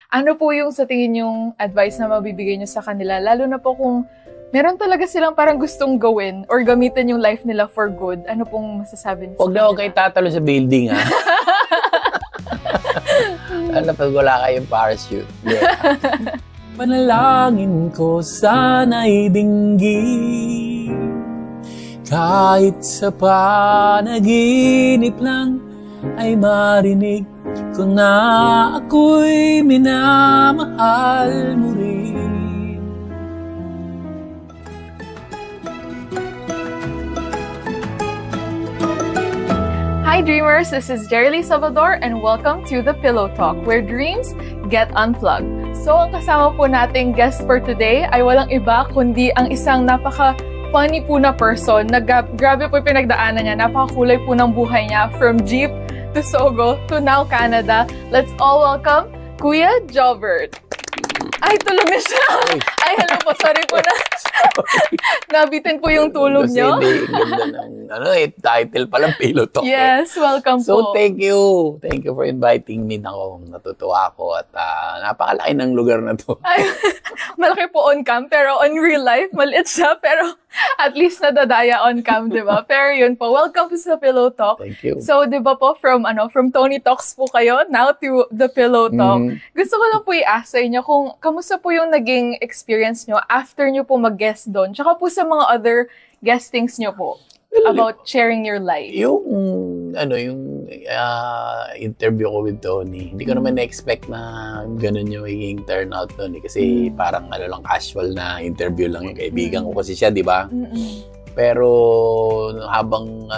Ano po yung sa tingin yung advice na mabibigay niyo sa kanila? Lalo na po kung meron talaga silang parang gustong gawin or gamitin yung life nila for good. Ano pong masasabi niyo sa kanila? Huwag na huwag kayo tatalo sa building, ha? Lalo pag wala kayong parachute. Yeah. Panalangin ko sana'y dinggin, kahit sa panaginip lang ay marinig ko na ako'y minamahal mo rin. Hi Dreamers, this is Jerry Salvador and welcome to The Pillow Talk, where dreams get unplugged. So ang kasama po nating guest for today ay walang iba kundi ang isang napaka-funny po na person na grabe po yung pinagdaanan niya, napakakulay po ng buhay niya from jeep to Sogo to now Canada. Let's all welcome Kuya Jobert. Ay, tulog na siya. Ay, hello po. Sorry po na. Nabitin po yung tulog niyo. Kasi ganda ng title palang Pillow Talk. Yes, welcome so, po. thank you. Thank you for inviting me. Natutuwa ako at napakalaki ng lugar na to. Ay, malaki po on cam, pero on real life, maliit siya. Pero at least nadadaya on cam, di ba? Pero yun po, welcome po sa Pillow Talk. Thank you. So, di ba po, from Tony Talks po kayo, now to The Pillow Talk. Gusto ko lang po i-ask sa inyo kung kamusta po yung naging experience nyo after nyo po mag-guest doon? Tsaka po sa mga other guestings nyo po about sharing your life. Yung interview ko with Tony, hindi ko naman na-expect na ganun yung magiging turnout nun. Kasi parang lang casual na interview lang yung kaibigan ko kasi siya, di ba? Pero habang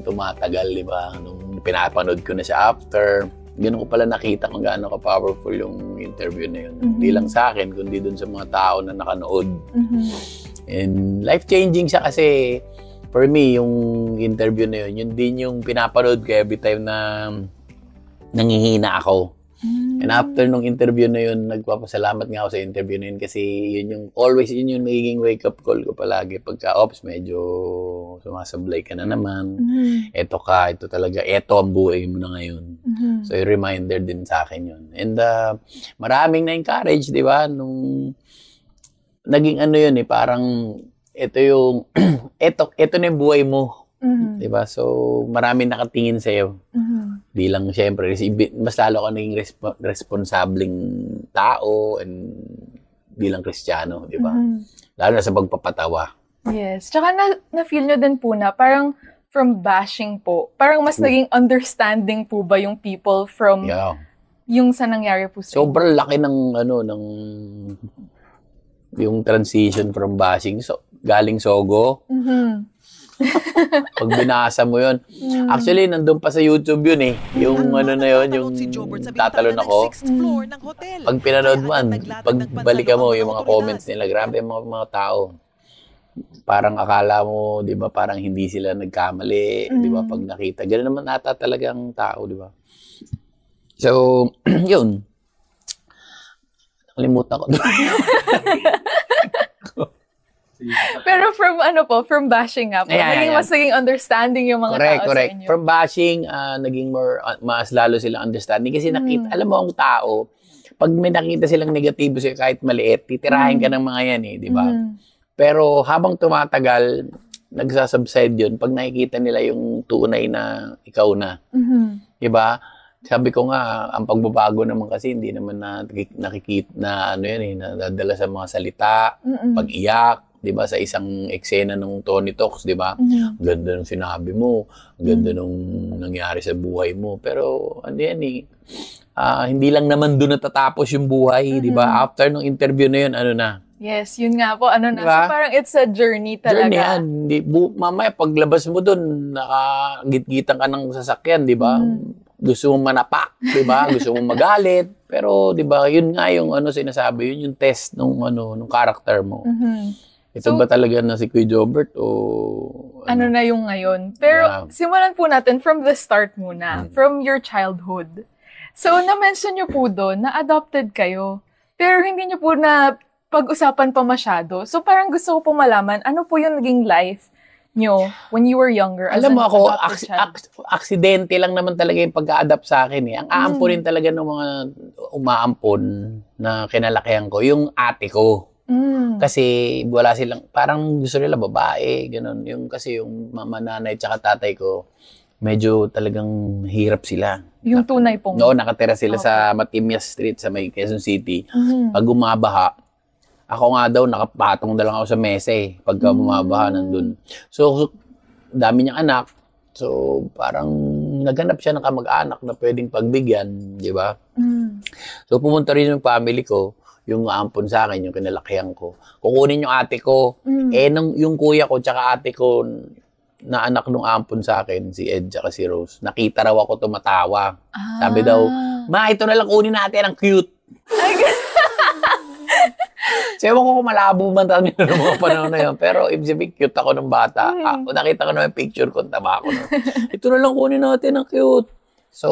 tumatagal, di ba? Nung pinapanood ko na siya after, ganun ko pala nakita kung gaano ka-powerful yung interview na yun. Hindi lang sa akin, kundi dun sa mga tao na nakanood. And life-changing siya kasi for me, yung interview na yun din yung pinapanood ko every time na nangihina ako. And after nung interview na yun, nagpapasalamat nga ako sa interview na yun kasi yun yung magiging wake-up call ko palagi. Pagka, medyo sumasablay ka na naman. Ito talaga, ito ang buhay mo na ngayon. So, yung reminder din sa akin yun. And maraming na-encourage, di ba? Nung naging yun parang ito yung, ito na yung buhay mo. Di ba? So, maraming nakatingin sa'yo. Bilang, syempre, mas lalo ka naging responsableng tao and bilang Kristiyano, di ba? Lalo na sa pagpapatawa. Yes. Tsaka na-feel nyo din po na parang from bashing po, parang mas naging understanding po ba yung people from yung sa nangyari po sa sobrang laki ng yung transition from bashing. So, galing Sogo. Pag binasa mo yun. Actually, nandun pa sa YouTube yun eh. Yung yung tatalon ako. Pag pinanood mo, pagbalikan mo yung mga comments nila, grabe yung mga tao. Parang akala mo, di ba, parang hindi sila nagkamali, di ba, pag nakita. Ganun naman ata talagang tao, di ba? So, yun. Nakalimutan ko. Pero from bashing nga po, mas naging understanding yung mga tao sa inyo. From bashing, naging mas lalo silang understanding. Kasi nakita, alam mo ang tao, pag may nakita silang negatibo sa'yo kahit maliit, titirahin ka ng mga yan eh, di ba? Pero habang tumatagal, nagsasubside yun pag nakikita nila yung tunay na ikaw na. Di ba? Sabi ko nga, ang pagbabago naman kasi hindi naman nakikita na nadadala sa mga salita, pag-iyak, 'di ba, sa isang eksena ng Tony Talks, 'di ba? Ang ganda ng sinabi mo, ang ganda nung nangyari sa buhay mo. Pero hindi lang naman doon natatapos yung buhay, 'di ba? After nung interview na yun, na? Yes, yun nga po, na. Diba? So parang it's a journey talaga. Journey yan. Mamaya paglabas mo doon, nakagit-gitan ka ng sasakyan, 'di ba? Gusto mong manapak, 'di ba? Gusto mong magalit, pero 'di ba, yun nga yung sinasabi, yun yung test nung character mo. Ito ba talaga na si Kuya Jobert o na yung ngayon? Pero simulan po natin from the start muna, from your childhood. So na-mention niyo po doon na adopted kayo, pero hindi niyo po na pag-usapan pa masyado. So parang gusto ko po malaman, ano po yung naging life nyo when you were younger? Alam mo ako, aksidente lang naman talaga yung pagka-adapt sa akin eh. Ang aamponin talaga ng mga umaampon na kinalakihan ko, yung ate ko. Kasi wala silang, parang gusto nila babae, ganun. Kasi yung mama, nanay, tsaka tatay ko, medyo talagang hirap sila. Yung tunay pong? Oo, nakatira sila sa Matimias Street sa may Quezon City. Pag umabaha, ako nga daw, nakapatong na lang ako sa mesa eh. Pagka bumabaha nandun. So, dami niyang anak. So, parang naghanap siya ng kamag-anak na pwedeng pagbigyan, di ba? So, pumunta rin yung family ko, yung ampon sa akin, yung kinalakihan ko. Kukunin yung ate ko. Yung kuya ko, tsaka ate ko, na anak nung ampon sa akin, si Ed, tsaka si Rose, nakita raw ako tumatawa. Sabi daw, ma, ito na lang kunin natin, ang cute. So, ewan ko kung malabo man tayo ng mga panahon na yun. Pero, ibig sabihin, cute ako ng bata. Nakita ko na yung picture ko, taba ako. Ito na lang kunin natin, ang cute. So,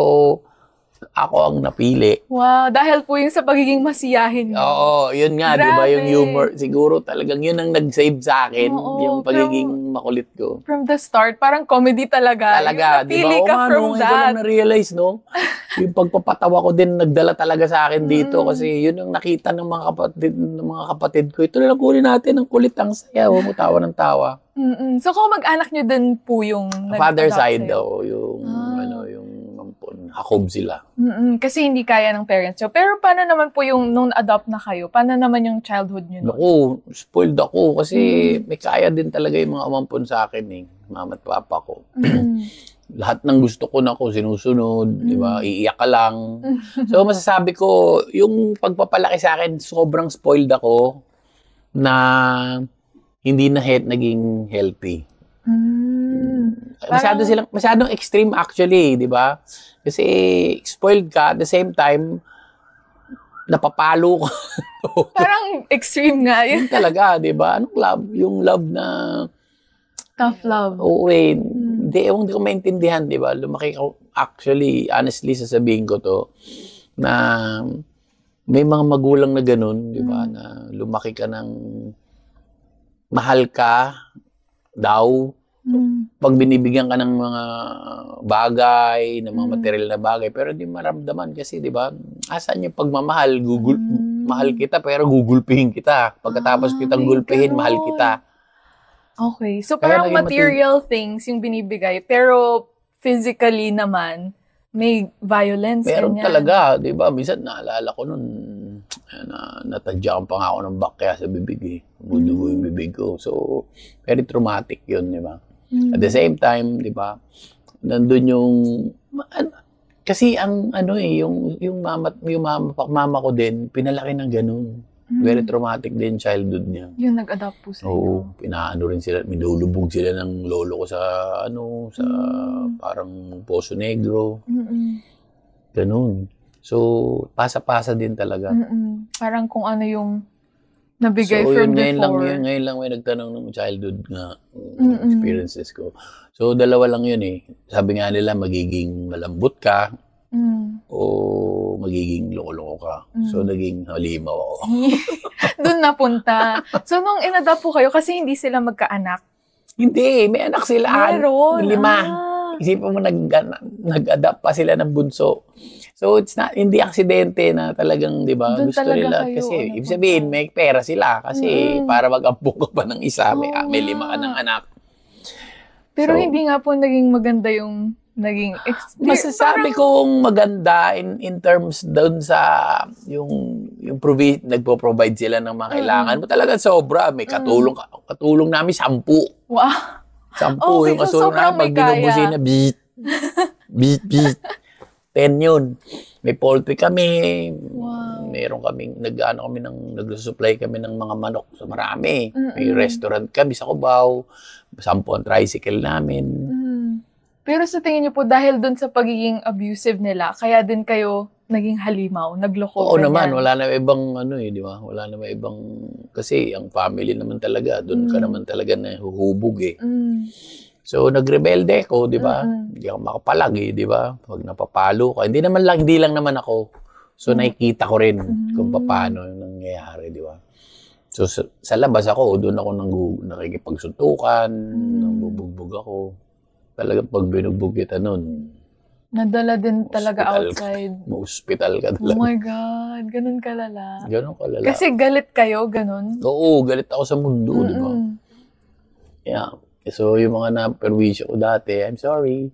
ako ang napili. Wow, dahil po yung sa pagiging masiyahin. Oo, yun nga, di ba? Yung humor, siguro talagang yun ang nag-save sa akin. Yung pagiging makulit ko. From the start, parang comedy talaga. Talaga, di ba? Napili ka from that. Ko lang na-realize, no? Yung pagpapatawa ko din, nagdala talaga sa akin dito. Kasi yun ang nakita ng mga kapatid ko. Ito na lang kunin natin, ang kulit, ang saya. Huwag mo tawa ng tawa. So, kung mag-anak nyo din po yung father side daw, yung Hakob sila. Kasi hindi kaya ng parents nyo. Pero paano naman po yung nung adopt na kayo? Paano naman yung childhood nyo? Naku, spoiled ako kasi may kaya din talaga yung mga umampon sa akin eh. Mama at papa ko. Lahat ng gusto ko na ko sinusunod, di ba? Iiyak ka lang. So masasabi ko, yung pagpapalaki sa akin, sobrang spoiled ako na hindi na naging healthy. Masyadong extreme actually, di ba? Kasi spoiled ka, at the same time, napapalo ka. Parang extreme nga yun. Talaga, di ba? Anong love? Yung love na... Tough love. Oo, eh. Hindi ko maintindihan, di ba? Lumaki ko, actually, honestly, sasabihin ko to, na may mga magulang na ganun, di ba? Na lumaki ka ng mahal ka daw, pag binibigyan ka ng mga bagay, ng mga material na bagay, pero hindi maramdaman kasi, di ba? Asan yung pagmamahal? Mahal kita, pero gugulpihin kita. Pagkatapos kitang gulpihin, mahal kita. Okay. So, parang material things yung binibigay, pero physically naman, may violence. Meron talaga, di ba? Minsan, naalala ko nun, natadyakan pa nga ako ng bakya sa bibig eh. Budugo yung bibig ko. So, very traumatic yun, di ba? At the same time, di ba, nandun yung, kasi ang yung mama ko din, pinalaki ng ganun. Very traumatic din childhood niya. Yung nag-adopt po sa Oo, pinaano rin sila, minulubog sila ng lolo ko sa, sa parang Poso Negro. Ganun. So, pasa-pasa din talaga. Parang kung ano yung nabigay from before. Ngayon lang may nagtanong ng childhood nga experiences ko. So, dalawa lang yun eh. Sabi nga nila, magiging malambot ka o magiging loko-loko ka. So, naging halimaw ako. Doon napunta. So, nung in-adopt po kayo, kasi hindi sila magkaanak? Hindi. May anak sila. Meron. 5. Isipin mo, nag-adapt pa sila ng bunso. So, hindi aksidente na talagang, di ba, gusto nila. Kasi, ibig sabihin, may pera sila. Kasi, para mag-ampok ka pa ng isa, may 5 ka ng anak. Pero so, hindi nga po naging maganda yung naging experience. Masasabi kong maganda in terms doon sa yung nagpo-provide sila ng mga kailangan mo. Talaga sobra. May katulong namin 10. Wow. 10 okay, yung katulong namin. Pag binubusin na, beat. 10 yun. May poultry kami. Wow. Meron kaming, nag-supply kami ng mga manok sa marami. May restaurant kami sa Cubao. 10 ang tricycle namin. Pero sa tingin niyo po, dahil dun sa pagiging abusive nila, kaya din kayo naging halimaw, nagloko? Oo naman, wala na ibang di ba? Wala na ibang, kasi ang family naman talaga, dun ka naman talaga na huhubog eh. So, nagrebelde ko, di ba? Hindi ako makapalag eh, di ba? Pag napapalo ka. Hindi lang naman ako. So, nakikita ko rin kung paano yung nangyayari, di ba? So, sa labas ako, doon ako nakikipagsuntukan, nambubugbog ako. Talagang pag binugbog kita nun, nadala din talaga outside. Ma-hospital ka talaga. Oh my God, ganun kalala. Ganun kalala. Kasi galit kayo, ganun? Oo, galit ako sa mundo, di ba? Yeah. So, yung mga na-perwisyo ko dati, I'm sorry.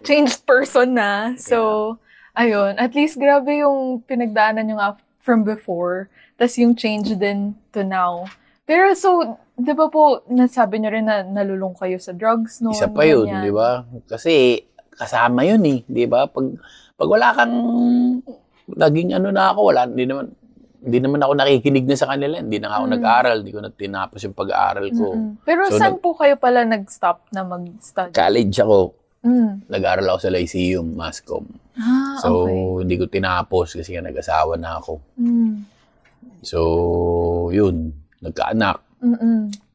Changed person na. So, ayun. At least, grabe yung pinagdaanan nyo nga from before. Tas yung change din to now. Pero so, di ba po, nasabi nyo rin na nalulung kayo sa drugs noon? Isa pa yun, di ba? Kasi, kasama yun eh, di ba? Pag wala kang naging ano na ako, wala, hindi naman ako nakikinig na sa kanila, hindi na ako nag-aral, hindi ko na tinapos yung pag-aaral ko. Pero so, saan po kayo pala nag-stop na mag-study? College ako. Nag-aral ako sa Lyceum, Mascom. So, hindi ko tinapos kasi nag-asawa na ako. So, yun, nagkaanak.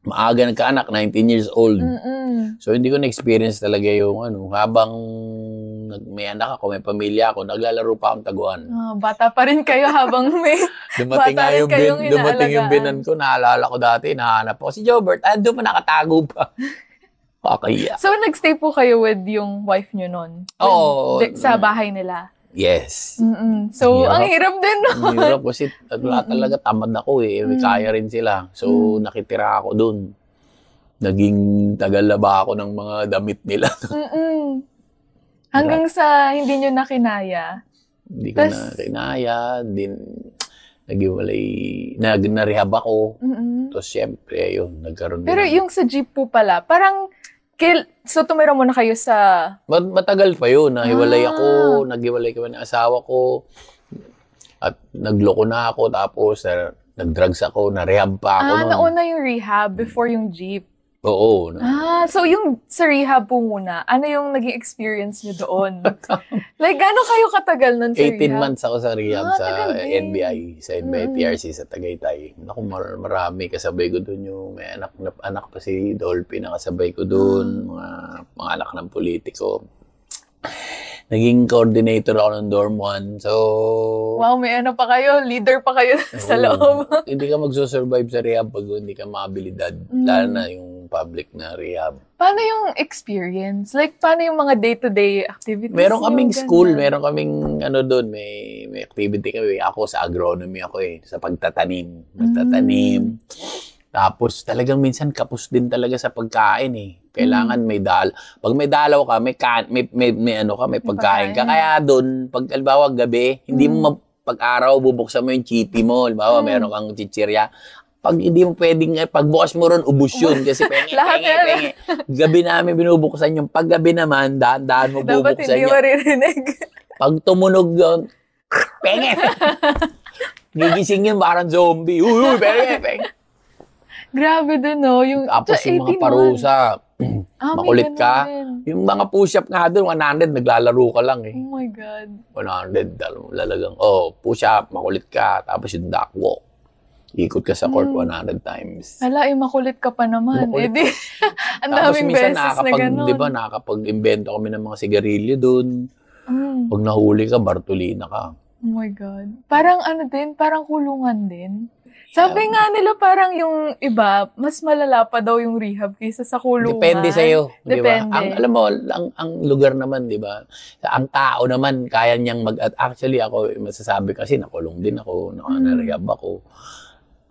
Maaga nagkaanak, 19 years old. So, hindi ko na-experience talaga yung habang may anak ako, may pamilya ako, naglalaro pa akong taguan. Bata pa rin kayo habang may dumating yung binan ko, naalala ko dati, nahanap ako. Si Jobert, doon pa nakatago pa. Kakaya. So, nagstay po kayo with yung wife nyo nun? Oo. Sa bahay nila? Yes. So, ang hirap din nun. Ang hirap kasi talaga tamad ako eh. Kaya rin sila. So, nakitira ako dun. Naging tagalaba ako ng mga damit nila. Hanggang sa hindi nyo nakinaya? Hindi ko na kinaya. Nag-iwalay. Nag-rehab ako. Tapos, syempre, yun, nagkaroon. Pero yung sa jeep po pala, parang so, tumira muna kayo sa... Matagal pa yun. Nahiwalay ako. Naghiwalay kami ng asawa ko. At nagloko na ako. Tapos, nag-drugs ako. Na-rehab pa ako. Nauna yung rehab before yung jeep. Oo. So yung sa rehab po muna, ano yung naging experience nyo doon? Like, gano'n kayo katagal nun sa 18 rehab? 18 months ako sa rehab sa NBI. Sa NBI TRC sa Tagaytay. Naku, marami kasabay ko doon yung may anak pa si Dolphy, nakasabay ko doon. Mga anak ng politiko. Naging coordinator ako ng Dorm 1. So... Wow, may ano pa kayo? Leader pa kayo sa loob. Hindi ka magsusurvive sa rehab pag hindi ka makabilidad. Lalo na yung public na rehab. Paano yung experience? Like, paano yung mga day-to-day activities? Meron kaming school. Meron kaming doon. May activity kami. Ako sa agronomy ako eh. Sa pagtatanim. Magtatanim. Tapos talagang minsan kapos din talaga sa pagkain eh. Kailangan may pag may dalaw ka, may pagkain ka. Kaya doon, pag albawa gabi, hindi mo pag-araw bubuksan mo yung chippy mo. Albawa meron kang chichirya. Pag hindi mo pwedeng, pagbukas mo ron, ubus yun. Kasi penge. Gabi namin binubuksan yung paggabi naman, daan mo bubuksan dapat hindi maririnig. Pag tumunog yun, penge. Gigising yun, parang zombie. Uy, penge. Grabe din, no? Tapos yung mga parusa, makulit ka. Yung mga push-up nga doon, 100, naglalaro ka lang eh. Oh my God. 100, lalagang, push-up, makulit ka. Tapos yung duck walk. Ikot ka sa court 100 times. Hala, makulit ka pa naman. Makulit. Ang daming beses na gano'n. Di ba, nakakapag-invento kami ng mga sigarilyo doon. Pag nahuli ka, Bartolina ka. Oh my God. Parang parang kulungan din. Sabi nga nila parang yung iba, mas malala pa daw yung rehab kaysa sa kulungan. Depende sa'yo. Depende. Diba? Alam mo, ang lugar naman, di ba? Ang tao naman, kaya niyang actually, ako, masasabi kasi, nakulong din ako, na-rehab ako.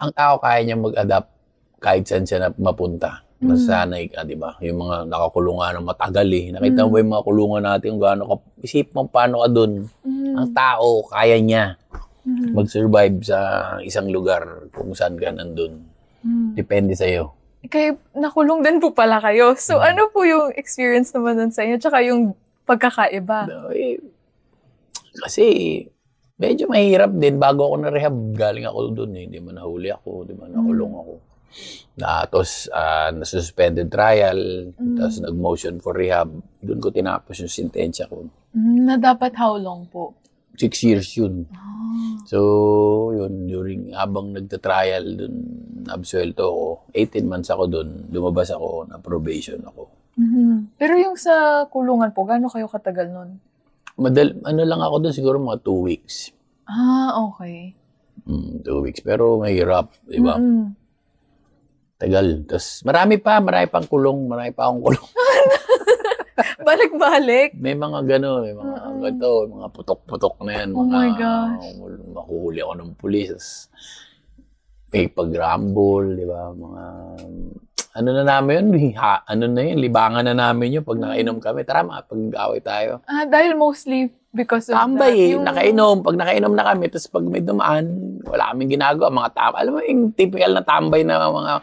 Ang tao kaya niyang mag-adapt kahit saan siya mapunta. Masanay ka, di ba? Yung mga nakakulungan ng matagal eh. Nakita mo ba yung mga kulungan natin, kung gaano ka, isip mo paano ka dun. Ang tao, kaya niya mag-survive sa isang lugar kung saan ka nandun. Depende sa'yo. Kaya nakulong din po pala kayo. So, ano po yung experience naman nun sa inyo? Tsaka yung pagkakaiba? Kasi, medyo mahirap din. Bago ako na-rehab, galing ako dun eh. Di ba nahuli ako, di ba nakulong ako. Tapos, na-suspended trial. Tapos, nag-motion for rehab. Doon ko tinapos yung sentensya ko. Na dapat how long po? 6 years yun. So, yun, habang nagta-trial dun, absuelto ako. 18 months ako dun, lumabas ako, na probation ako. Pero yung sa kulungan po, gaano kayo katagal nun? Lang ako dun, siguro mga 2 weeks. Okay. 2 weeks. Pero mahirap, di ba? Tagal. Tapos marami pang kulong. Marami pa akong kulong. Balik-balik? May mga gano'n, may mga ganito, mga putok-putok na yan. Oh my gosh. Makuhuli ako ng pulis. May pag-rumble, di ba? Mga, ano na namin yun? Ano na yun? Libangan na namin yun. Pag nakainom kami, tara pag-away tayo. Dahil mostly because of tambay nakainom. Pag nakainom na kami, tapos pag may dumaan, wala kaming ginagawa. Mga alam mo yung typical na tambay na mga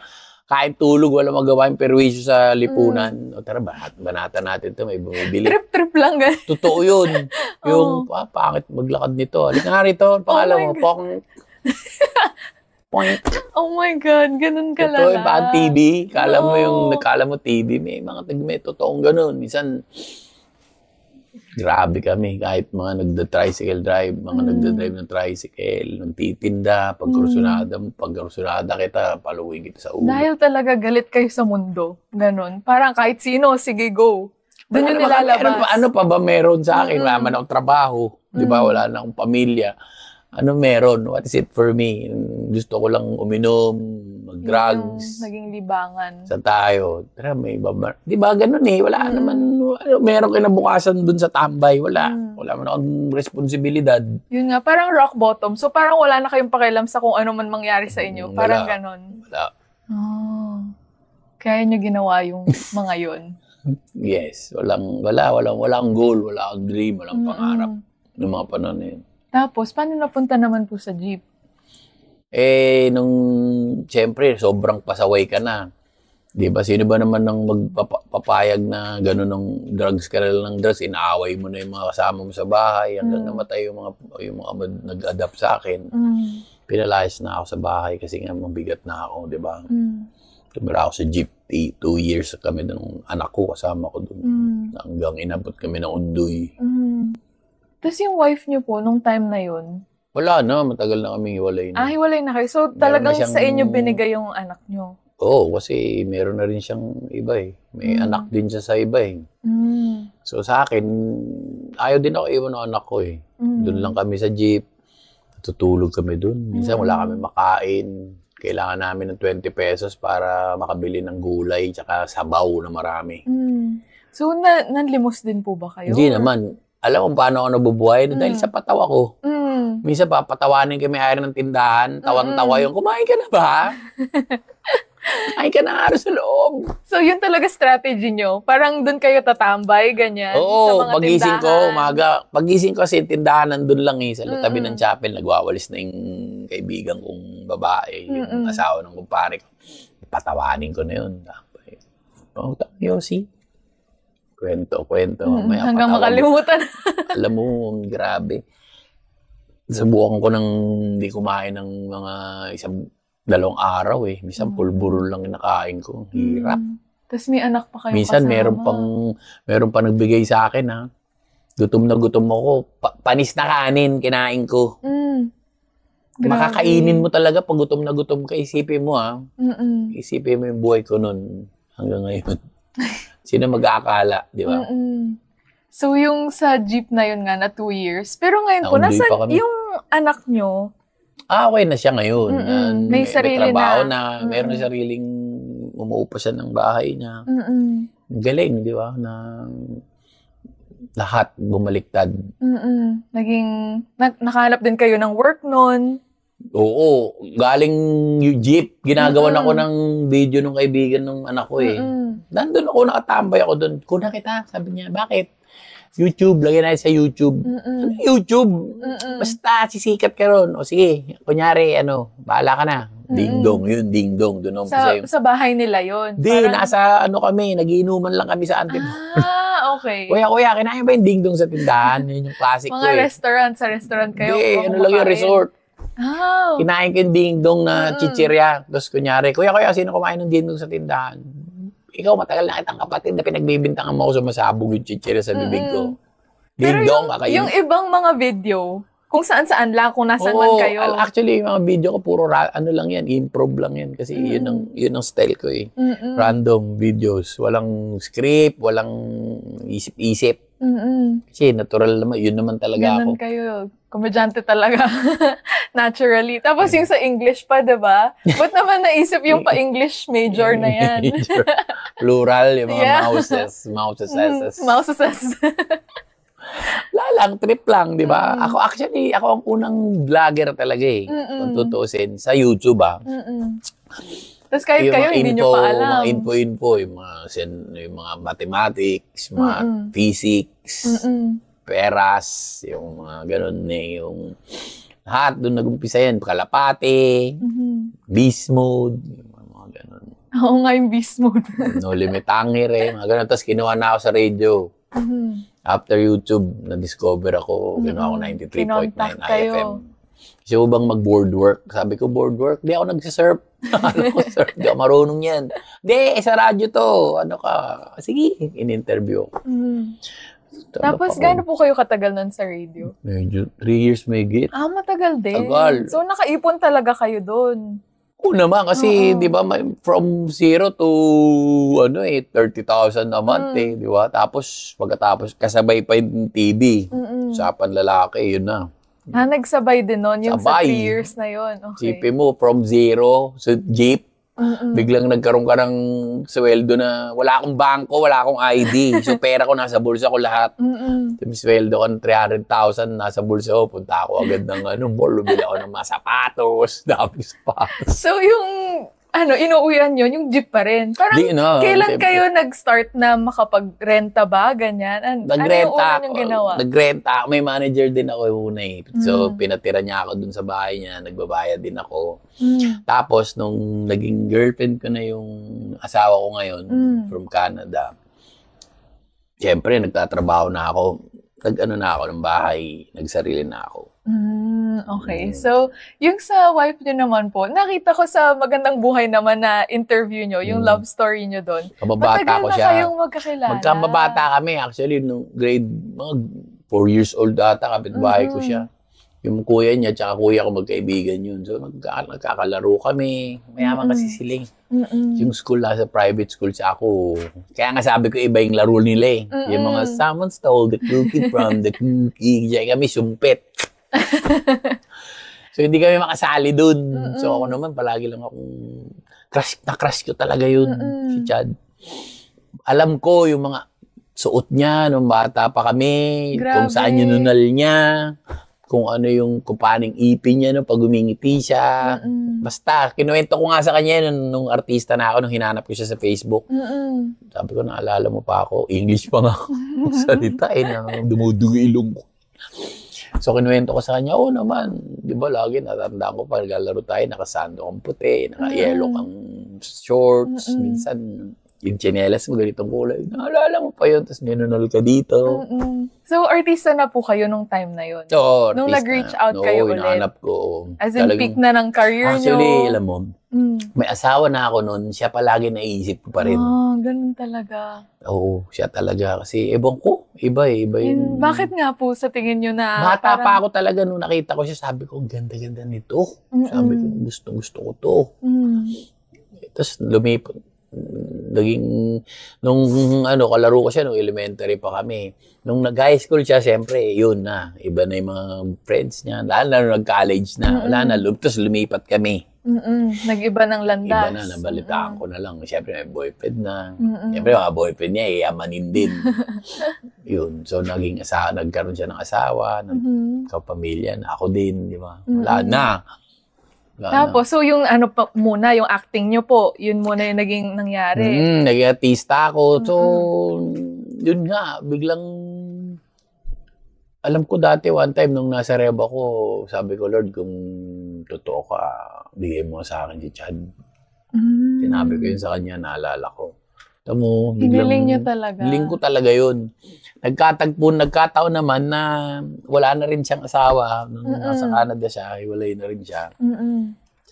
kahit tulog, wala magawa yung perwisyo sa lipunan. O tara, banatan natin ito, may bumibili. Trip-trip lang ganun. Totoo yun. Yung, pangit maglakad nito. Halika nga rito, pangalan mo, point. Oh my God, ganun ka lang. Ito yung pang TV. Kala mo TV. May totoong ganun. Minsan, grabe kami. Kahit mga nagda-tricycle drive, mga nagda-drive ng tricycle, nung titinda, pagkarusunada kita, paluin kita sa ulo. Dahil talaga galit kayo sa mundo. Ganun. Parang kahit sino, sige, go. Doon yung nilalabas. Ano pa ba meron sa akin? Wala man akong trabaho. Di ba? Wala na akong pamilya. Ano meron? What is it for me? Gusto ko lang uminom, mag-drugs. Naging libangan. Sa tayo. Tara, may iba. Di ba ganun eh? Wala naman. Meron kinabukasan dun sa tambay. Wala. Wala man akong responsibilidad. Yun nga, parang rock bottom. So parang wala na kayong pakialam sa kung ano man mangyari sa inyo. Parang ganun. Wala. Kaya nyo ginawa yung mga yun. Yes. Walang goal, wala akong dream, walang pangarap. Noong mga panahon na yun. Tapos, paano napunta naman po sa jeep? Siyempre, sobrang pasaway ka na. Di ba? Sino ba naman nang magpapayag na gano'n ng drugs ka na lang ng drugs, inaaway mo na yung mga kasama mo sa bahay, hanggang namatay yung mga nag-adapt sa akin. Pinalayas na ako sa bahay kasi nga mabigat na ako, di ba? Tumira ako sa jeep. 2 years kami ng anak ko, kasama ko doon. Hanggang inabot kami ng Undoy. Tapos yung wife niyo po, nung time na yun? Wala na, matagal na kaming hiwalay na. Hiwalay na kayo. So talagang sa inyo binigay yung anak niyo? Oo, kasi meron na rin siyang iba eh. May anak din siya sa iba eh. So sa akin, ayaw din ako iwan ng anak ko eh. Doon lang kami sa jeep. Tutulog kami doon. Minsan wala kami makain. Kailangan namin ng 20 pesos para makabili ng gulay tsaka sabaw na marami. So nanlimos din po ba kayo? Hindi naman. Alam mo paano ako nabubuhay? Dahil sa patawa ko. Minsan pa, patawanin kami ayari ng tindahan. Tawang-tawa yung, kumain ka na ba? Kumain ka na nga sa loob. So, yun talaga strategy nyo? Parang doon kayo tatambay, ganyan? Oo, sa mga pagising tindahan. Ko, umaga. Pagising ko kasi tindahan, nandun lang eh. Sa tabi ng chapel, nagwawalis na yung kaibigan kong babae. Yung asawa ng kumpare ko. Patawanin ko na yun. Yossi. Kwento. Hanggang makalimutan. Alam mo, grabe. Subukan ko nang hindi kumain ng mga 1-2 araw eh. Minsan pulburo lang nakain ko. Hirap. Tapos may anak pa kayo minsan kasama. meron pa nagbigay sa akin ha. Gutom na gutom ako. Panis na kanin, kinain ko. Makakainin mo talaga pag gutom na gutom ka. Isipin mo ha. Isipin mo yung buhay ko nun hanggang ngayon. Sino mag-aakala, di ba? So, yung sa jeep na yun nga, na 2 years. Pero ngayon po, nasa yung anak nyo? Okay na siya ngayon. May sarili trabaho na. Meron na sariling umuupa siya ng bahay niya. Galing, di ba? Na lahat bumaliktad. Nakahanap din kayo ng work nun. Oo, galing yung jeep. Ginagawan ako ng video ng kaibigan ng anak ko eh. Nandun ako, nakatambay ako doon. Kuna kita, sabi niya, bakit? YouTube, lagyan natin sa YouTube. Ano YouTube? Basta sisikat ka ron. O sige, kunyari, bahala ka na. Ding-dong, yun, ding-dong. Doon sa bahay nila yun? Di, nasa kami, nagiinuman lang kami sa Antipolo. Okay. Kuya, kinain ba yung ding-dong sa tindahan? Yun yung classic ko eh. Mga restaurant, sa restaurant kayo? Di, lang yung resort. Kinain ko yung ding-dong na chichirya. Tapos kunyari, kuya, sino kumain ng ding-dong sa tindahan? Ikaw, matagal na kitang kapatid na pinagbibintangan mo ako sumasabog yung chichirya sa bibig ko. Ding-dong, yung ibang mga video, kung saan-saan lang, kung nasan man kayo. Actually, yung mga video ko, puro ano lang yan, improv lang yan. Kasi yun ang style ko eh. Random videos. Walang script, walang isip-isip. Kasi natural naman, yun naman talaga Ganun ako. kayo. Komedyante talaga. Naturally. Tapos yung sa English pa, diba? Ba't naman naisip yung pa-English major na yan? Plural, yung mga mouses. Mouses. Lang, trip lang, di ba? Ako ang unang vlogger talaga eh. Kung tutuusin, sa YouTube Tapos kahit kayo, hindi nyo pa alam. Mga info, yung mga mathematics, mga physics, peras, yung mga ganun eh, yung lahat doon nag-umpisa yan, kalapate, beast mode, yung mga ganun. Oo nga yung beast mode. No Limit Angere, mga ganun. Tapos kinuha na ako sa radio. After YouTube, na-discover ako, ginawa ko 93.9 IFM. Kasi bang mag-board work? Sabi ko, board work? Di ako nagsisurf. Ano ko, surf? Di ako marunong yan. Di, sa radyo to. Ano ka? Sige, in-interview ako. Tapos, gaano po kayo katagal nun sa radio? Medyo, 3 years may git. Matagal din. Tagal. So, nakaipon talaga kayo doon. Oo naman, kasi, di ba, from 0 to, 30,000 a month di ba? Tapos, pagkatapos, kasabay pa yung TV. Usapan lalaki, yun na. Nagsabay din nun, yung Sabay. sa 3 years na yun. Okay. Sipin mo, from 0, sa jeep, biglang nagkaroon ka ng sweldo na wala akong bangko, wala akong ID. So, pera ko nasa bulsa ko lahat. Sweldo ko ng 300,000 nasa bulsa ko. Punta ako agad ng mall. Bili ako ng mga sapatos. Dami sapatos. So, yung inuuwian yun, yung jeep pa rin. Parang, kailan kayo nag-start na makapagrenta ba? Ganyan? Nagrenta ano yung ginawa? Nagrenta. May manager din ako una eh. So, pinatira niya ako dun sa bahay niya. Nagbabayad din ako. Tapos, nung naging girlfriend ko na yung asawa ko ngayon, from Canada, siyempre, nagtatrabaho na ako. Nag-ano na ako ng bahay. Nagsarili na ako. Okay. So, yung sa wife nyo naman po, nakita ko sa Magandang Buhay naman na interview nyo, yung love story nyo doon. Kababata ko siya. Matagal na kayong magkakilala. Magkababata kami. Actually, nung grade, 4 years old ata, kapitbahay ko siya. Yung kuya niya, tsaka kuya ko magkaibigan yun. So, nagkakalaro kami. Mayaman kasi sila. Yung school, nasa private school siya ako. Kaya nga sabi ko, iba yung laro nila eh. Yung mga, someone stole the cookie from the cookie. Kaya kami sumpit. So, hindi kami makasali dun. So, ako naman, palagi lang akong crush ko talaga yun, si Chad. Alam ko yung mga suot niya nung bata pa kami, kung saan yung nunal niya, kung ano yung kumpaning ipin niya nung pag umingiti siya. Basta, kinuwento ko nga sa kanya nung artista na ako, nung hinanap ko siya sa Facebook. Sabi ko, naalala mo pa ako, English pa nga ako salita dumudugi ilong ko. So, kinuwento ko sa kanya, naman, di ba, lagi natandaan ko pa, naglalaro tayo, nakasando kang puti, naka-yellow kang shorts, minsan, yung tsinelas mo, ganitong kulay, naalala mo pa yun, tapos ninunol ka dito. So, artista na po kayo nung time na yun? Oo, nung nag-reach out kayo ulit? Hinahanap ko. As in, peak na ng career nyo? Actually, alam mo, may asawa na ako noon, siya palagi naisip ko pa rin. Ganun talaga. Oo, siya talaga. Kasi, ebon ko, iba yun. Bakit nga po sa tingin nyo na... Bata pa ako talaga nung nakita ko siya, sabi ko, ganda-ganda nito. Sabi ko, gusto ko to. Tapos, lumipat. Nung kalaro ko siya, nung elementary pa kami. Nung nag-high school siya, siyempre, yun na. Iba na yung mga friends niya. Lalo na nag-college na. Wala na. Tapos lumipat kami. Nag-iba ng landas. Iba na, nabalitaan ko na lang. Siyempre, may boyfriend na. Siyempre, mga boyfriend niya, yamanin din. Yun. So, nagkaroon siya ng asawa, ng kapamilya, na ako din, di ba? Wala na. Tapos, so yung muna, yung acting nyo po, yun muna yung naging nangyari. Naging artista ako. So, yun nga, biglang, alam ko dati, one time, nung nasa reba ko, sabi ko, Lord, kung totoo ka, bigay mo sa akin si Chad. Sinabi ko yun sa kanya, naalala ko. Tamo, biglang, hiniling niya talaga. Hiniling ko talaga yun. Nagkataon naman na wala na rin siyang asawa. Nung nasa Canada siya, hiwalay na rin siya.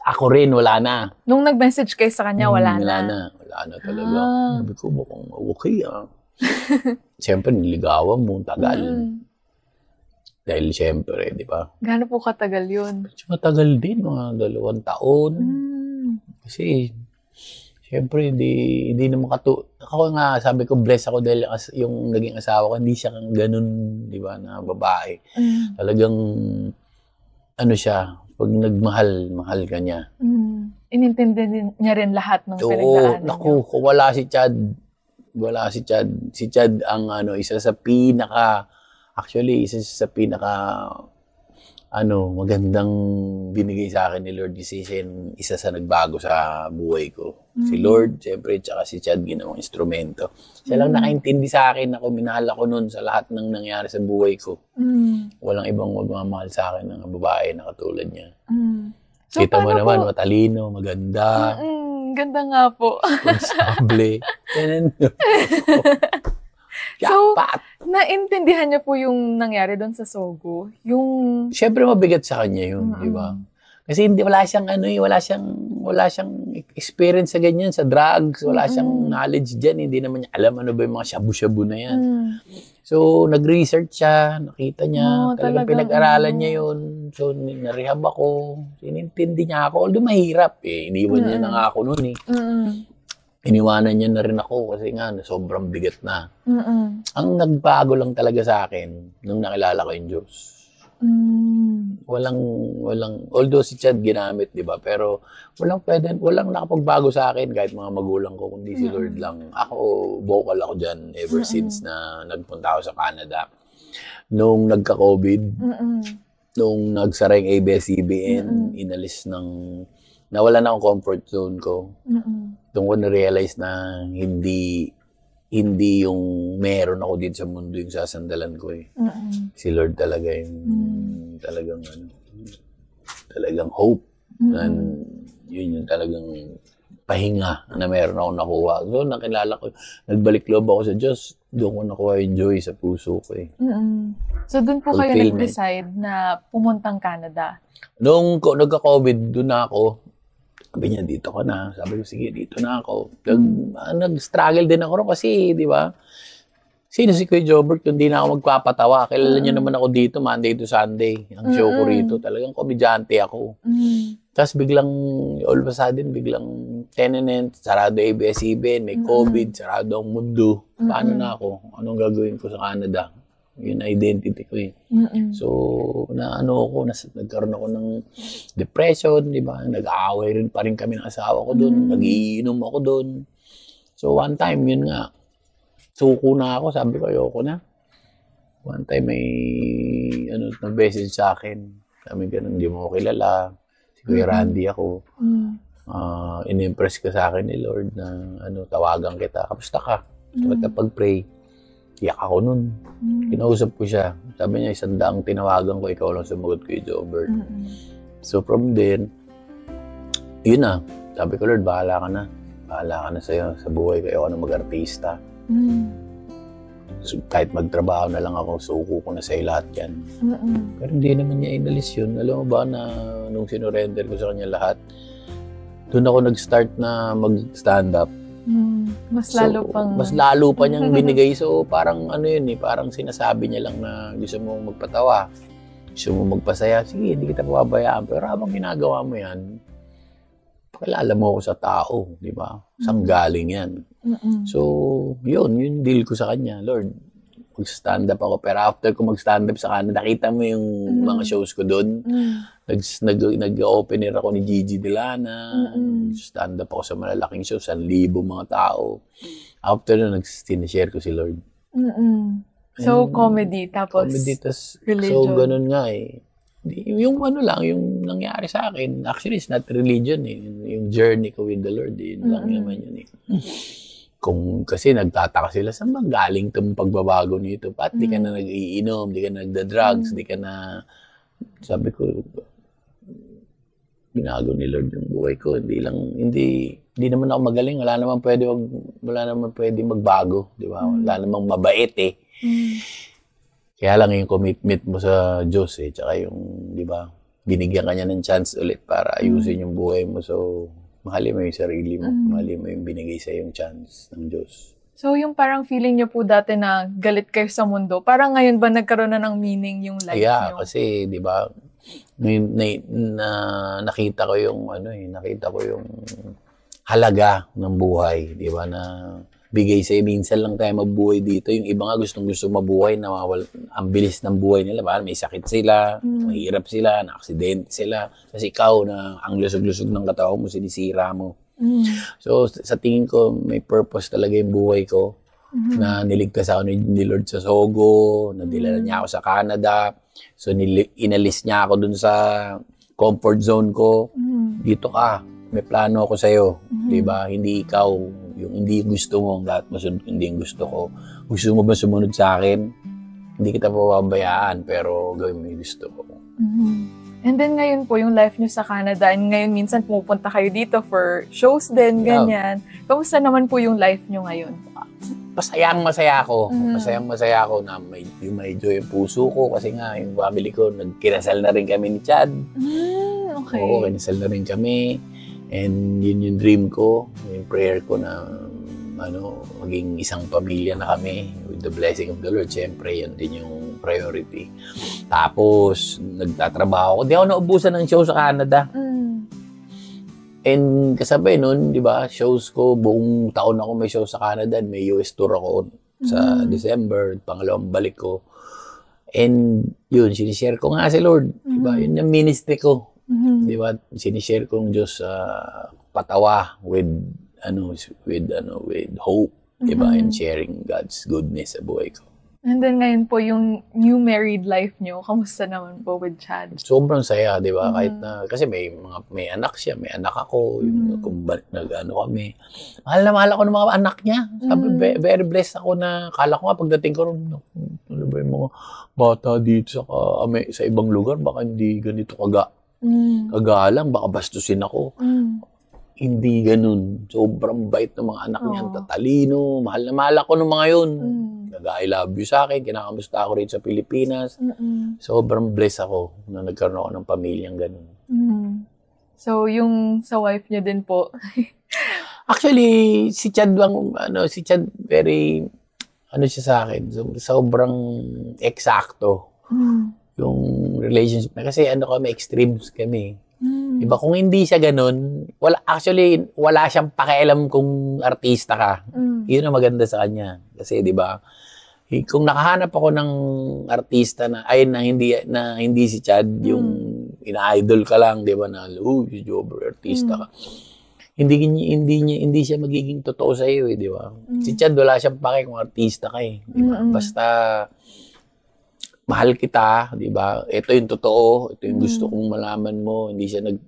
Ako rin, wala na. Nung nag-message kayo sa kanya, wala na. Wala na talaga. Sabi ko, mukhang okay Siyempre, niligawan mo, tagal. Dahil syempre, di ba? Gaano po katagal yun? Matagal din, mga 2 taon. Kasi, syempre, hindi naman ako nga, sabi ko, blessed ako dahil yung naging asawa ko, hindi siya kang ganun, di ba, na babae. Talagang, ano siya, pag nagmahal, mahal ka niya. Inintindi niya rin lahat ng pinagdaanan niyo. Naku, kung wala si Chad, si Chad ang isa sa magandang binigay sa akin ni Lord. Isa sa nagbago sa buhay ko. Si Lord, siyempre, tsaka si Chad, ginawang instrumento. Siya lang nakaintindi sa akin na minahal ako nun sa lahat ng nangyari sa buhay ko. Walang ibang magmamahal sa akin ng babae na katulad niya. So, kita mo naman, matalino, maganda. Ganda nga po. Responsable. So, naintindihan niya po yung nangyari doon sa Sogo? Siyempre mabigat sa kanya yun, di ba? Kasi wala siyang experience sa ganyan, sa drugs, wala siyang knowledge dyan, hindi naman niya alam ano ba yung mga shabu-shabu na yan. So, nag-research siya, nakita niya, talagang pinag-aralan niya yun. So, narehab ako, inintindi niya ako, although mahirap iniwan niya na nga ako noon Iniwanan niya na rin ako kasi nga sobrang bigat na. Ang nagbago lang talaga sa akin nung nakilala ko yung Diyos. Walang, although si Chad ginamit, di ba? Pero walang nakapagbago sa akin kahit mga magulang ko, kundi si Lord lang. Ako, vocal ako dyan ever since na nagpunta ako sa Canada. Nung nagka-COVID, nung nagsara yung ABS-CBN, inalis nawala na akong comfort zone ko. Doon ko na-realize na hindi yung meron ako dito sa mundo yung sasandalan ko Si Lord talaga yung talagang hope. And yun yung talagang pahinga na meron ako nakuha. So nakilala ko, nagbalik loob ako sa Diyos, doon ko nakuha yung joy sa puso ko So doon po kayo nag-decide na pumuntang Canada? Nung nagka-COVID, doon na ako. Sabi niya, dito ka na. Sabi ko, sige, dito na ako. Nag-struggle din ako rin kasi, di ba? Sino si Kuya Jobert kung di na ako magpapatawa? Kilala niyo naman ako dito, Monday to Sunday. Ang show ko rito, talagang komedyante ako. Tapos biglang, all of a sudden, biglang tenenent, sarado ABS-CBN, may COVID, sarado ang mundo. Paano na ako? Anong gagawin ko sa Canada? Yun identity ko So, nagkaroon ako ng depression, di ba? Nag-aaway rin pa rin kami ng asawa ko doon. Nag-iinom ako doon. So, one time, yun nga, suko na ako. Sabi ko, ayoko na. One time, may nag-message sa akin. Sabi ganun, hindi mo ko kilala. Si Kuya Randy ako. In-impress ka sa akin ni Lord na tawagan kita. Kamusta ka? Gusto ka pag-pray. Iyak ako nun. Kinausap ko siya. Sabi niya, 100 tinawagan ko, ikaw lang sumagot ko yung Jobert. So from then, yun na. Sabi ko, Lord, bahala ka na. Bahala ka na sa'yo. Sa buhay ko, ako na mag-artista. So, kahit magtrabaho na lang ako, suko ko na sa'yo lahat yan. Pero hindi naman niya inalis yun. Alam mo ba na nung sinurrender ko sa kanya lahat, doon ako nag-start na mag-stand up. Mas lalo pa niyang binigay. So, parang parang sinasabi niya lang na gusto mo magpatawa, gusto mo magpasaya, sige, hindi kita pababayaan. Pero habang ginagawa mo yan, pakilala mo ako sa tao, di ba? Saan galing yan? So, yun deal ko sa kanya. Lord, mag-stand up ako. Pero after ko mag-stand up sa Canada, nakita mo yung mga shows ko doon. Nag-opener ako ni Gigi Delana. Stand up ako sa malalaking shows, 1,000 mga tao. After na, nag-share ko si Lord. So, comedy, tapos religion. So, ganun nga Yung yung nangyari sa akin, actually, it's not religion Yung journey ko with the Lord, yun lang naman yun kasi nagtataka sila, saan bang galing itong pagbabago nito? Ba't di ka na nag-iinom, di ka na nagda-drugs, di ka na, sabi ko, binago ni Lord yung buhay ko. Hindi naman ako magaling, wala naman pwede magbago, di ba? Wala namang mabait Kaya lang yung commitment mo sa Diyos tsaka yung, di ba, binigyan ka niya ng chance ulit para ayusin yung buhay mo. So, mahalin mo yung sarili mo. Mahalin mo yung binigay sa yung chance ng Diyos. So, yung parang feeling niyo po dati na galit kayo sa mundo, parang ngayon ba nagkaroon na ng meaning yung life niyo? Kasi, di ba, nakita ko yung, nakita ko yung halaga ng buhay, di ba, na bigay sa'yo. Minsan lang tayo mabuhay dito. Yung iba nga gusto mabuhay, ang bilis ng buhay nila. May sakit sila, mahirap sila, na-aksidente sila. Kasi ikaw na ang lusog-lusog ng katawan mo, sinisira mo. So, sa tingin ko, may purpose talaga yung buhay ko. Na niligtas ako ni Lord sa Sogo, nadilala niya ako sa Canada. So, inalis niya ako dun sa comfort zone ko. Dito ka, may plano ako sa'yo. Diba? Hindi ikaw, yung hindi gusto mo, lahat masunod hindi yung gusto ko. Gusto mo ba sumunod sa akin? Hindi kita pababayaan, pero gawin mo yung gusto ko. And then ngayon po, yung life nyo sa Canada, and ngayon minsan pumupunta kayo dito for shows din, ganyan. Kamusta naman po yung life nyo ngayon? Masaya ako. Masaya ako na may joy yung puso ko kasi nga yung family ko, nagkinasal na rin kami ni Chad. Okay. Oo, kinasal na rin kami. And yun yung dream ko, yung prayer ko na maging isang pamilya na kami with the blessing of the Lord. Siyempre, yun din yung priority. Tapos, nagtatrabaho ko. Di ako naubusan ng show sa Canada. And kasabay nun, di ba, shows ko, buong taon ako may show sa Canada. May US tour ako sa December, pangalawang balik ko. And yun, sinishare ko nga si Lord. Di ba, yun yung ministry ko. Di ba, sinishare ko yung Diyos patawa with hope. Di ba, and sharing God's goodness sa buhay ko. And then ngayon po, yung new married life nyo, kamusta naman po with Chad? Sobrang saya, di ba? Kahit na, kasi may anak siya, may anak ako, kung kami. Mahal na mahal ako ng mga anak niya. Sabi, very blessed ako na, kala ko nga pagdating ko rin, ano ba yung mga bata dito sa ibang lugar, baka hindi ganito kagalang, baka bastusin ako. Hindi ganun. Sobrang bait ng mga anak niya, tatalino, mahal na mahal ako ng mga yun. I love you sa akin, kinakamusta ako rin sa Pilipinas. Sobrang blessed ako na nagkaroon ako ng pamilyang ganun. So, yung sa wife niya din po? Actually, si Chad very, siya sa akin, sobrang eksakto. Yung relationship na, kasi kami, extremes kami. Diba, kung hindi siya ganun, wala siyang pakialam kung artista ka. Yun ang maganda sa kanya. Kasi, diba, kung nakahanap ako ng artista na hindi si Chad, yung ina-idol ka lang, diba, na, si Jobber, artista ka. Hindi siya magiging totoo sa iyo, diba? Si Chad, wala siyang pake kung artista ka, diba? Basta, mahal kita, di ba? Ito yung totoo, ito yung gusto kong malaman mo.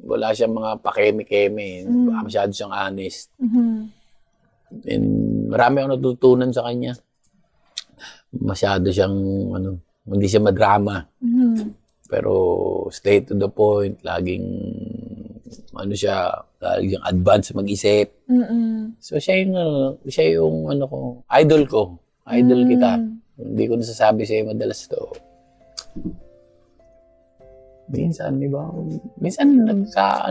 Wala siyang mga pakeme-keme. Masyado siyang honest. And marami akong natutunan sa kanya. Masyado siyang, hindi siya madrama. Pero straight to the point, laging, laging advance mag-isip. So siya yung idol ko. Idol kita. Hindi ko nasasabi sa'yo madalas to. Minsan, di ba? Minsan, pa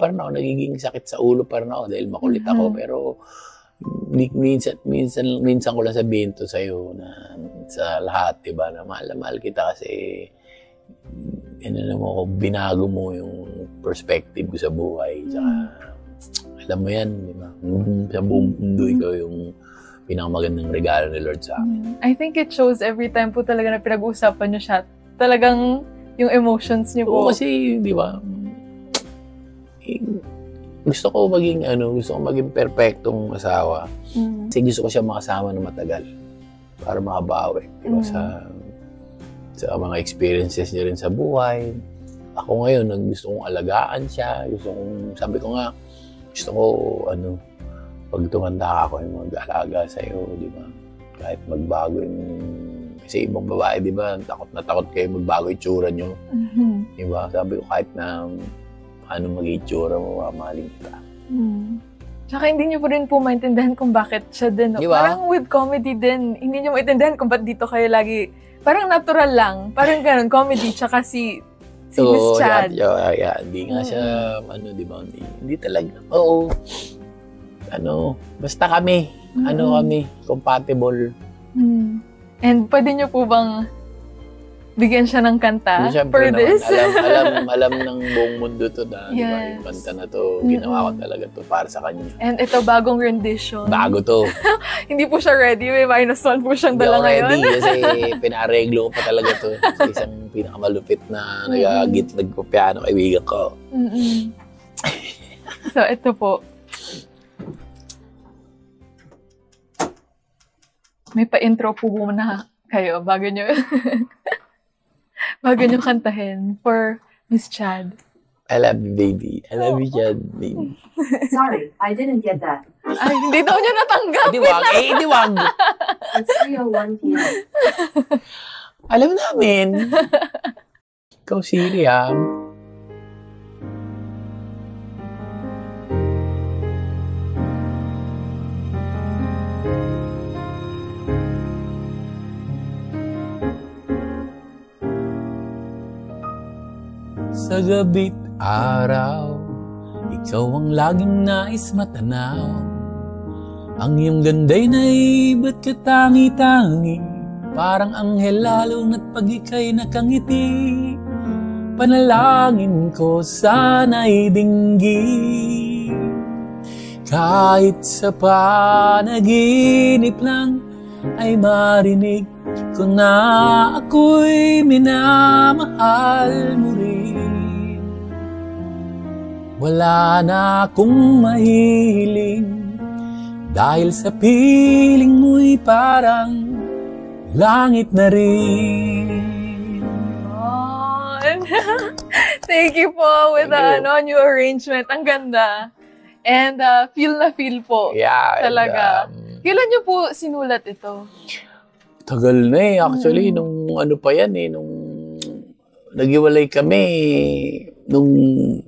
rin ako, nagiging sakit sa ulo pa rin ako dahil makulit ako. Pero, minsan ko lang sabihin to sa'yo na sa lahat, di ba? Na mahal kita kasi, binago mo yung perspective ko sa buhay. Saka, alam mo yan, di ba? Sa buong mundo, ikaw yung pinakamagandang regalo ni Lord sa akin. I think it shows every time po talaga na pinag-uusapan niyo siya. Talagang yung emotions niyo po. Oo, kasi, di ba, gusto ko maging perfectong asawa. Kasi gusto ko siya makasama na matagal para makabawi. Di ba, sa mga experiences niya rin sa buhay. Ako ngayon, gusto kong alagaan siya. Sabi ko nga, gusto ko, pag tumanda ako, yung mag-alaga sa'yo, di ba? Kahit magbago yung... Kasi ibang babae, di ba? Takot na takot kayo magbago yung tsura nyo. Di ba? Sabi ko, kahit na paano mag-itsura mo, mamahalin kita. Tsaka hindi nyo po rin po maintindihan kung bakit siya din. Di ba? Parang with comedy din, hindi nyo maintindihan kung ba't dito kayo lagi... Parang natural lang. Parang ganun, comedy. Tsaka si Miss Chad. Hindi nga siya, di ba? Hindi talaga. Oo. Basta kami. ano kami, compatible. And pwede niyo po bang bigyan siya ng kanta for naman, this? alam ng buong mundo to na, di ba, yung kanta na to, ginawa ko talaga to para sa kanya. And ito, bagong rendition. Bago to. Hindi po siya ready, may -1 po siyang dala ngayon. Hindi ako ready kasi pinareglo ko pa talaga to. Sa isang pinakamalupit na nag-piano kaibigan ko. So, ito po. May pa-intro po muna kayo bago nyo kantahin for Miss Chad. I love you, baby. I love you, Chad, baby. Sorry, I didn't get that. Ay, hindi daw niya natanggap. Hindi wag. It's 3:01 p.m. Alam namin. Ikaw, Siri, ha? Sa gabi't araw, ikaw ang laging nais matanaw. Ang iyong ganda'y naiba't katangi-tangi, parang anghel lalo na't pag ika'y nakangiti. Panalangin ko sana'y dinggin, kahit sa panaginip lang ay marinig ko na ako'y minamahal mo rin. Wala na akong mahiling, dahil sa piling mo'y parang langit na rin. Oh, thank you po with the new arrangement. Ang ganda. And feel na feel po. Yeah. Talaga. Kailan niyo po sinulat ito? Tagal na eh. Actually, nung ano pa yan eh, nung naghiwalay kami, nung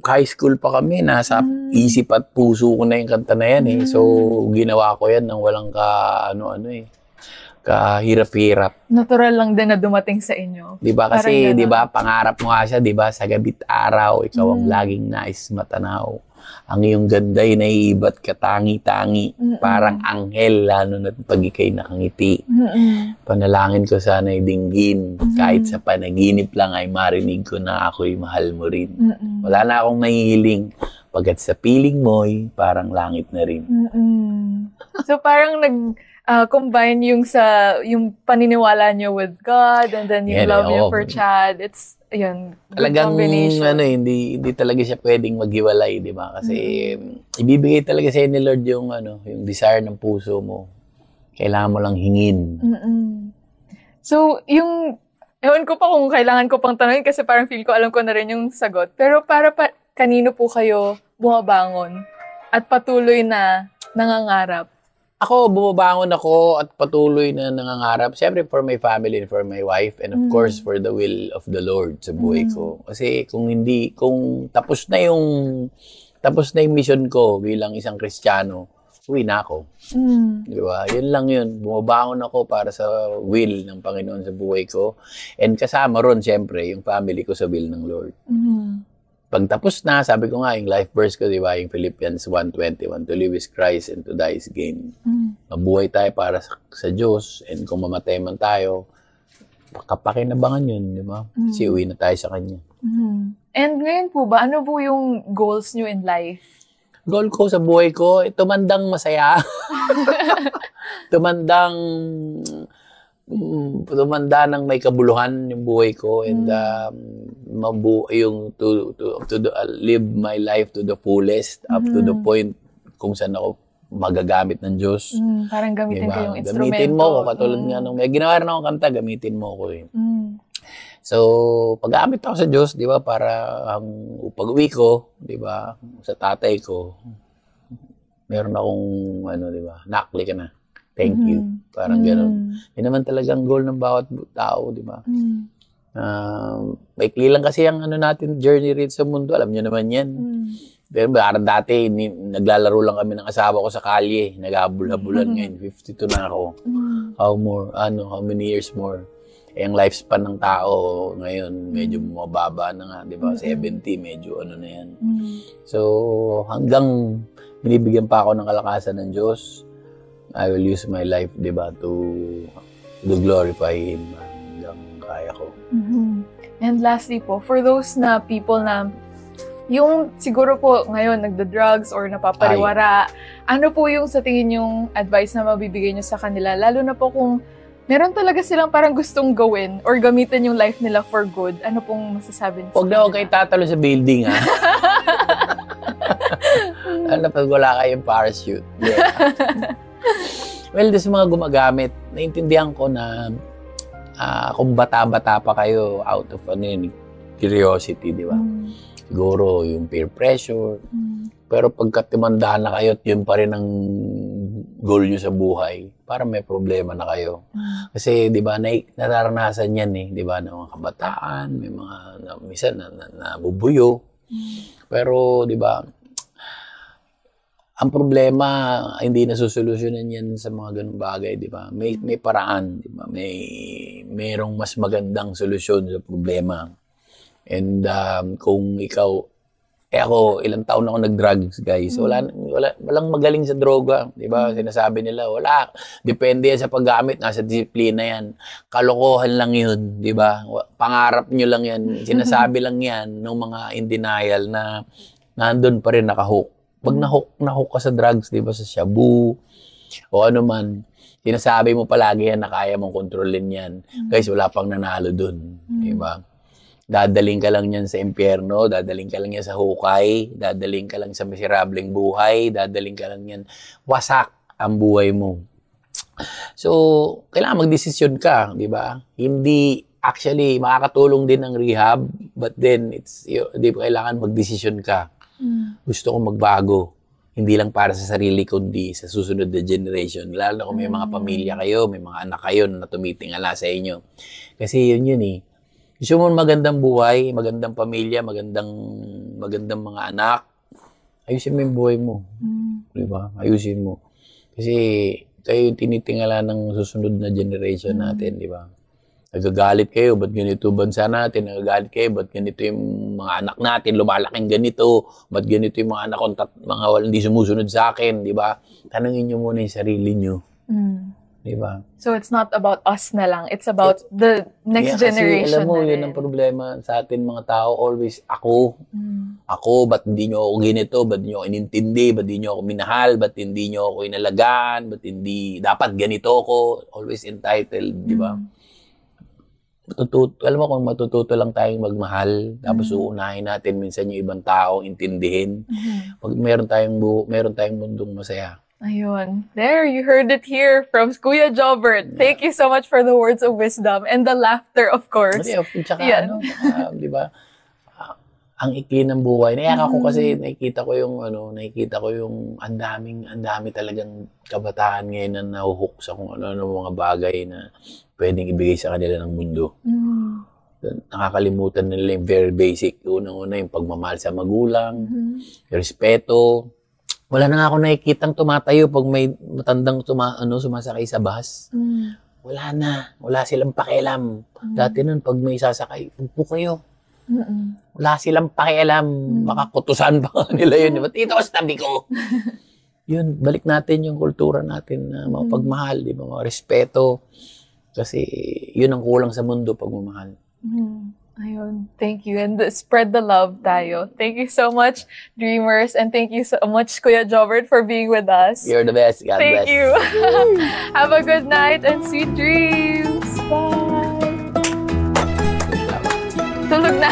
high school pa kami, nasa isip at puso ko na yung kanta na yan eh. So, ginawa ko yan nang walang kahirap-hirap. Natural lang din na dumating sa inyo. Diba? Kasi, diba, pangarap mo nga siya, diba? Sa gabi't araw, ikaw ang laging nais matanaw. Ang iyong ganda'y naiiba't katangi-tangi, parang anghel, lalo na't pag ika'y nakangiti. Panalangin ko sana'y dinggin, kahit sa panaginip lang ay marinig ko na ako'y mahal mo rin. Wala na akong nahihiling, pagkat sa piling mo'y parang langit na rin. So parang combine yung paniniwala niyo with God and then yung love niyo for Chad. It's talagang hindi talaga siya pwedeng maghiwalay, di ba? Kasi ibibigay talaga sa ni Lord yung desire ng puso mo. Kailangan mo lang hingin. So, ewan ko pa kung kailangan ko pang tanongin kasi parang feel ko alam ko na rin yung sagot. Pero kanino po kayo bumabangon at patuloy na nangangarap? Ako, bumabangon ako at patuloy na nangangarap. Siyempre, for my family and for my wife and of course, for the will of the Lord sa buhay ko. Kasi kung tapos na yung mission ko bilang isang Kristiyano, uwi na ako. Di ba? Yun lang yun. Bumabangon ako para sa will ng Panginoon sa buhay ko. And kasama ron, siyempre, yung family ko sa will ng Lord. Pagtapos na, sabi ko nga, yung life verse ko, di ba, yung Philippians 1:21, to live is Christ and to die is gain. Mabuhay tayo para sa Diyos, and kung mamatay man tayo, kapakinabangan yun, di ba? Kasi uwi na tayo sa Kanya. And ngayon po ba, ano po yung goals nyo in life? Goal ko sa buhay ko, tumandang masaya. tumanda ng may kabuluhan yung buhay ko and live my life to the fullest up to the point kung saan ako magagamit ng Diyos. Parang gamitin ko yung instrumento. Gamitin mo ko, katulad nga nung may ginawa rin akong kanta, gamitin mo ko eh. So, pag-gamit ako sa Diyos, di ba, para pag-uwi ko, di ba, sa tatay ko, meron akong, di ba, nakli ka na. Thank you. Parang gano'n. Yun naman talagang goal ng bawat tao, di ba? Maikli lang kasi ang natin, journey rin sa mundo. Alam nyo naman yan. Pero dati, naglalaro lang kami ng asawa ko sa kalye. Nag-habul-habulan ngayon. 52 na ako. How many years more? Ang lifespan ng tao ngayon, medyo mababa na nga, di ba? 70, medyo na yan. So, hanggang binibigyan pa ako ng kalakasan ng Diyos, I will use my life, di ba, to glorify Him hanggang kaya ko. And lastly po, for those na people na yung siguro po ngayon nagda-drugs or napapariwara, ano po yung sa tingin yung advice na mabibigay nyo sa kanila? Lalo na po kung meron talaga silang parang gustong gawin or gamitin yung life nila for good. Ano pong masasabi nyo? Huwag na huwag kayo tatalo sa building, ha? Ano pag wala kayong parachute? Yeah. Well, sa mga gumagamit, naintindihan ko na kung bata-bata pa kayo out of curiosity, di ba? Siguro yung peer pressure. Pero pagka tumanda na kayo at yun pa rin ang goal nyo sa buhay, parang may problema na kayo. Kasi, di ba, nararanasan yan eh, di ba, ng mga kabataan, may mga, minsan, nabubuyo. Pero, di ba, ang problema, hindi nasusolusyonan yan sa mga ganung bagay, di ba? May paraan, di ba? Merong mas magandang solusyon sa problema. And kung ikaw, ako, ilang taon ako nag-drugs, guys. Walang magaling sa droga, di ba? Sinasabi nila, wala. Depende yan sa paggamit, nasa disiplina yan. Kalokohan lang yun, di ba? Pangarap nyo lang yan. Sinasabi lang yan ng mga in denial na nandun pa rin nakahook. Pag nahook ka sa drugs, di ba, sa shabu, o ano man, sinasabi mo palagi yan na kaya mong kontrolin yan. Guys, wala pang nanalo dun, di ba? Dadaling ka lang yan sa impyerno, dadaling ka lang yan sa hukay, dadaling ka lang sa miserableng buhay, dadaling ka lang yan, wasak ang buhay mo. So, kailangan magdesisyon ka, di ba? Hindi, actually, makakatulong din ang rehab, but then, di ba kailangan magdesisyon ka. Gusto kong magbago. Hindi lang para sa sarili, kundi sa susunod na generation. Lalo na kung may mga pamilya kayo, may mga anak kayo na tumitingala sa inyo. Kasi yun eh. Gusto mo magandang buhay, magandang pamilya, magandang mga anak, ayusin mo yung buhay mo. Diba? Ayusin mo. Kasi kayo yung tinitingala ng susunod na generation natin, di ba? Nagagalit kayo, ba't ganito bansa natin? Nagagalit kayo, ba't ganito yung mga anak natin, lumalaking ganito? Ba't ganito yung mga anak ko, mga hindi sumusunod sa akin, di ba? Tanungin nyo muna yung sarili nyo. Di ba? So it's not about us na lang. It's about the next generation. Kasi alam mo, yun ang problema sa atin mga tao. Always ako. Ako, ba't hindi nyo ako ganito? Ba't hindi nyo ako inintindi? Ba't hindi nyo ako minahal? Ba't hindi nyo ako inalagaan? Ba't hindi, dapat ganito ako? Always entitled, di ba? Alam mo kung matututo lang tayong magmahal, tapos uunahin natin minsan yung ibang tao, intindihin. Pag meron tayong mundong masaya. Ayun. There, you heard it here from Kuya Jobert. Thank you so much for the words of wisdom and the laughter, of course. Tsaka di ba? Ang ikli ng buhay. Naiyak ako kasi nakikita ko yung ang dami talagang kabataan ngayon na nahuhook sa kung ano mga bagay na pwedeng ibigay sa kanila ng mundo. Nakakalimutan nila yung very basic. Unang-una yung pagmamahal sa magulang, respeto. Wala na nga ako nakikitang tumatayo pag may matandang sumasakay sa bus. Wala na. Wala silang pakialam. Dati nun, pag may sasakay, upo kayo. Wala silang pakialam. Makakutusan pa nila yun. Dito ka sa tabi ko. Yun, balik natin yung kultura natin na mga pagmahal, di ba? Mga respeto. Kasi yun ang kulang sa mundo, pagmamahal. Ayun. Thank you. And spread the love tayo. Thank you so much, Dreamers. And thank you so much, Kuya Jobert, for being with us. You're the best. God bless. Thank you. Have a good night and sweet dreams. Bye. Tulog na.